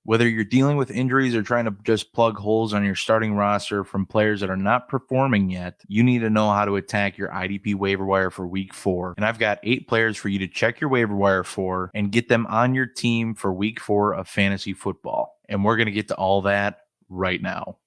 Whether you're dealing with injuries or trying to just plug holes on your starting roster from players that are not performing yet, you need to know how to attack your IDP waiver wire for week 4. And I've got 8 players for you to check your waiver wire for and get them on your team for week 4 of fantasy football. And we're going to get to all that right now.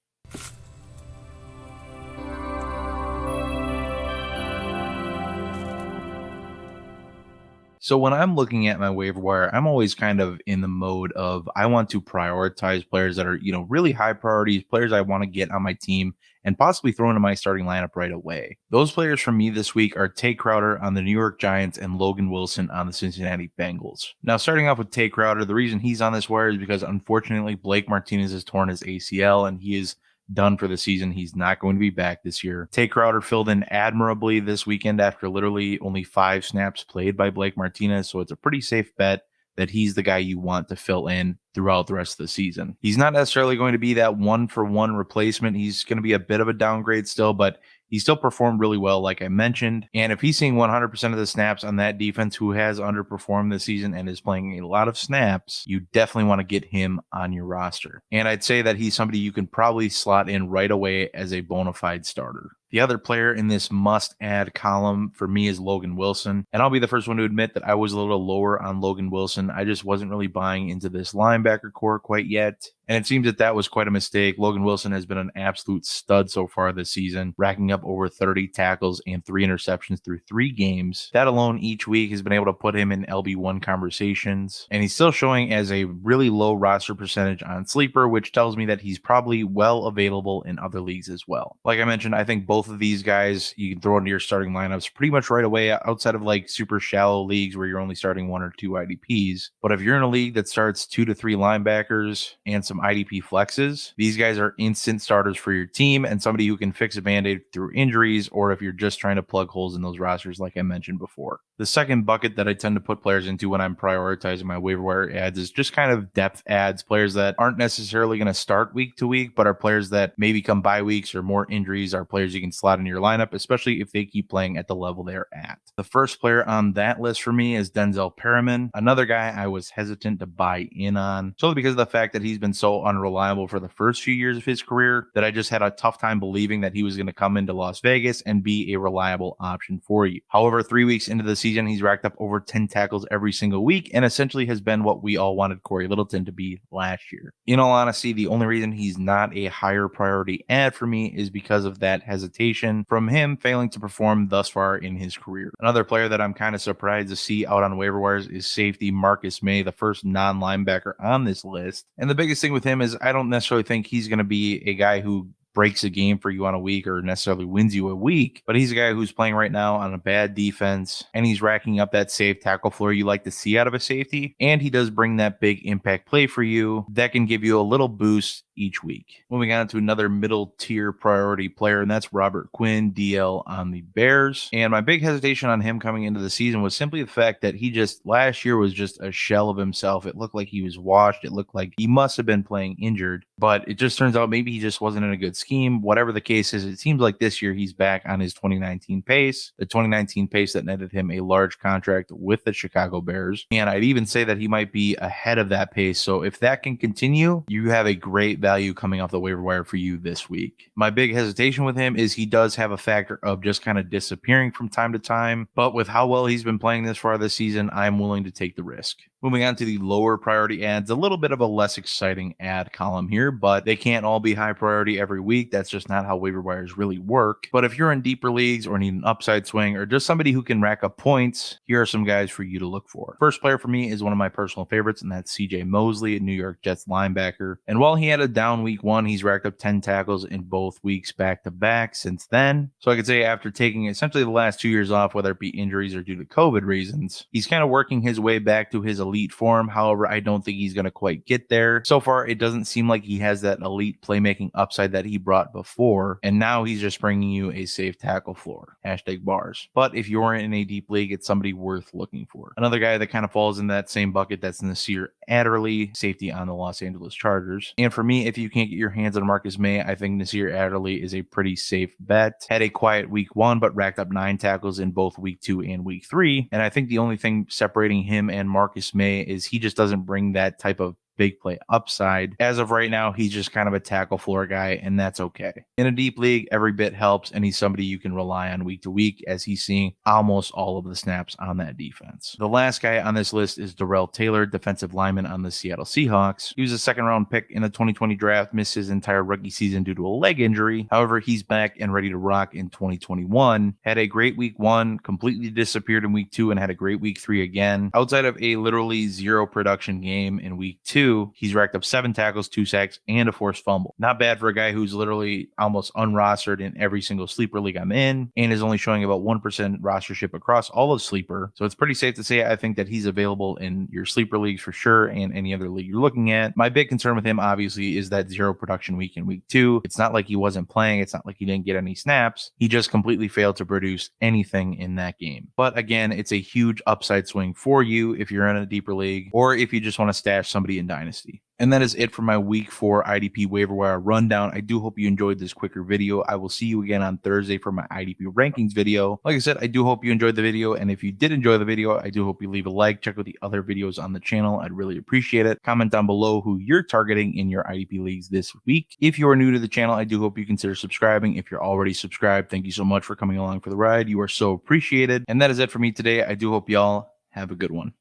So when I'm looking at my waiver wire, I'm always kind of in the mode of I want to prioritize players that are, really high priorities, players I want to get on my team and possibly throw into my starting lineup right away. Those players from me this week are Tay Crowder on the New York Giants and Logan Wilson on the Cincinnati Bengals. Now, starting off with Tay Crowder, the reason he's on this wire is because unfortunately Blake Martinez has torn his ACL and he is done for the season. He's not going to be back this year. Tay Crowder filled in admirably this weekend after literally only 5 snaps played by Blake Martinez, so it's a pretty safe bet that he's the guy you want to fill in throughout the rest of the season. He's not necessarily going to be that one-for-one replacement. He's going to be a bit of a downgrade still, but he still performed really well, like I mentioned. And if he's seeing 100% of the snaps on that defense who has underperformed this season and is playing a lot of snaps, you definitely want to get him on your roster. And I'd say that he's somebody you can probably slot in right away as a bona fide starter. The other player in this must-add column for me is Logan Wilson. And I'll be the first one to admit that I was a little lower on Logan Wilson. I just wasn't really buying into this linebacker core quite yet. And it seems that that was quite a mistake. Logan Wilson has been an absolute stud so far this season, racking up over 30 tackles and 3 interceptions through 3 games. That alone each week has been able to put him in LB1 conversations. And he's still showing as a really low roster percentage on Sleeper, which tells me that he's probably well available in other leagues as well. Like I mentioned, I think both of these guys you can throw into your starting lineups pretty much right away outside of like super shallow leagues where you're only starting 1 or 2 IDPs. But if you're in a league that starts 2 to 3 linebackers and some IDP flexes, these guys are instant starters for your team and somebody who can fix a band-aid through injuries, or if you're just trying to plug holes in those rosters like I mentioned before. The second bucket that I tend to put players into when I'm prioritizing my waiver wire ads is just kind of depth ads, players that aren't necessarily going to start week to week, but are players that maybe come bye weeks or more injuries, are players you can slot in your lineup, especially if they keep playing at the level they're at. The first player on that list for me is Denzel Perriman, another guy I was hesitant to buy in on, solely because of the fact that he's been so unreliable for the first few years of his career that I just had a tough time believing that he was going to come into Las Vegas and be a reliable option for you. However, 3 weeks into the season, he's racked up over 10 tackles every single week and essentially has been what we all wanted Corey Littleton to be last year. In all honesty, the only reason he's not a higher priority ad for me is because of that hesitation from him failing to perform thus far in his career. Another player that I'm kind of surprised to see out on waiver wires is safety Marcus May, the first non-linebacker on this list. And the biggest thing with him is I don't necessarily think he's going to be a guy who breaks a game for you on a week or necessarily wins you a week, but he's a guy who's playing right now on a bad defense and he's racking up that safe tackle floor you like to see out of a safety, and he does bring that big impact play for you that can give you a little boost each week. Moving on to another middle tier priority player, and that's Robert Quinn, DL on the Bears. And my big hesitation on him coming into the season was simply the fact that he just last year was just a shell of himself. It looked like he was washed. It looked like he must have been playing injured, but it just turns out maybe he just wasn't in a good scheme. Whatever the case is, it seems like this year he's back on his 2019 pace, the 2019 pace that netted him a large contract with the Chicago Bears. And I'd even say that he might be ahead of that pace. So if that can continue, you have a great value coming off the waiver wire for you this week. My big hesitation with him is he does have a factor of just kind of disappearing from time to time, but with how well he's been playing this far this season, I'm willing to take the risk. Moving on to the lower priority ads, a little bit of a less exciting ad column here, but they can't all be high priority every week. That's just not how waiver wires really work. But if you're in deeper leagues or need an upside swing or just somebody who can rack up points, here are some guys for you to look for. First player for me is one of my personal favorites, and that's CJ Mosley, a New York Jets linebacker. And while he had a down week 1, he's racked up 10 tackles in both weeks back to back since then. So I could say after taking essentially the last 2 years off, whether it be injuries or due to COVID reasons, he's kind of working his way back to his elite form. However, I don't think he's going to quite get there. So far, it doesn't seem like he has that elite playmaking upside that he brought before, and now he's just bringing you a safe tackle floor. Hashtag bars. But if you're in a deep league, it's somebody worth looking for. Another guy that kind of falls in that same bucket, that's Nasir Adderley, safety on the Los Angeles Chargers. And for me, if you can't get your hands on Marcus May, I think Nasir Adderley is a pretty safe bet. Had a quiet week 1, but racked up 9 tackles in both week 2 and week 3. And I think the only thing separating him and Marcus May is he just doesn't bring that type of big play upside. As of right now, he's just kind of a tackle floor guy, and that's okay. In a deep league, every bit helps, and he's somebody you can rely on week to week as he's seeing almost all of the snaps on that defense. The last guy on this list is Darrell Taylor, defensive lineman on the Seattle Seahawks. He was a second-round pick in the 2020 draft, missed his entire rookie season due to a leg injury. However, he's back and ready to rock in 2021. Had a great week 1, completely disappeared in week 2, and had a great week 3 again. Outside of a literally zero production game in week 2, he's racked up 7 tackles, 2 sacks, and a forced fumble. Not bad for a guy who's literally almost unrostered in every single sleeper league I'm in, and is only showing about 1% rostership across all of sleeper. So it's pretty safe to say I think that he's available in your sleeper leagues for sure, and any other league you're looking at. My big concern with him obviously is that zero production week in week 2. It's not like he wasn't playing. It's not like he didn't get any snaps. He just completely failed to produce anything in that game. But again, it's a huge upside swing for you if you're in a deeper league, or if you just want to stash somebody in Dynasty. And that is it for my week 4 IDP waiver wire rundown. I do hope you enjoyed this quicker video. I will see you again on Thursday for my IDP rankings video. Like I said, I do hope you enjoyed the video. And if you did enjoy the video, I do hope you leave a like. Check out the other videos on the channel. I'd really appreciate it. Comment down below who you're targeting in your IDP leagues this week. If you are new to the channel, I do hope you consider subscribing. If you're already subscribed, thank you so much for coming along for the ride. You are so appreciated. And that is it for me today. I do hope y'all have a good one.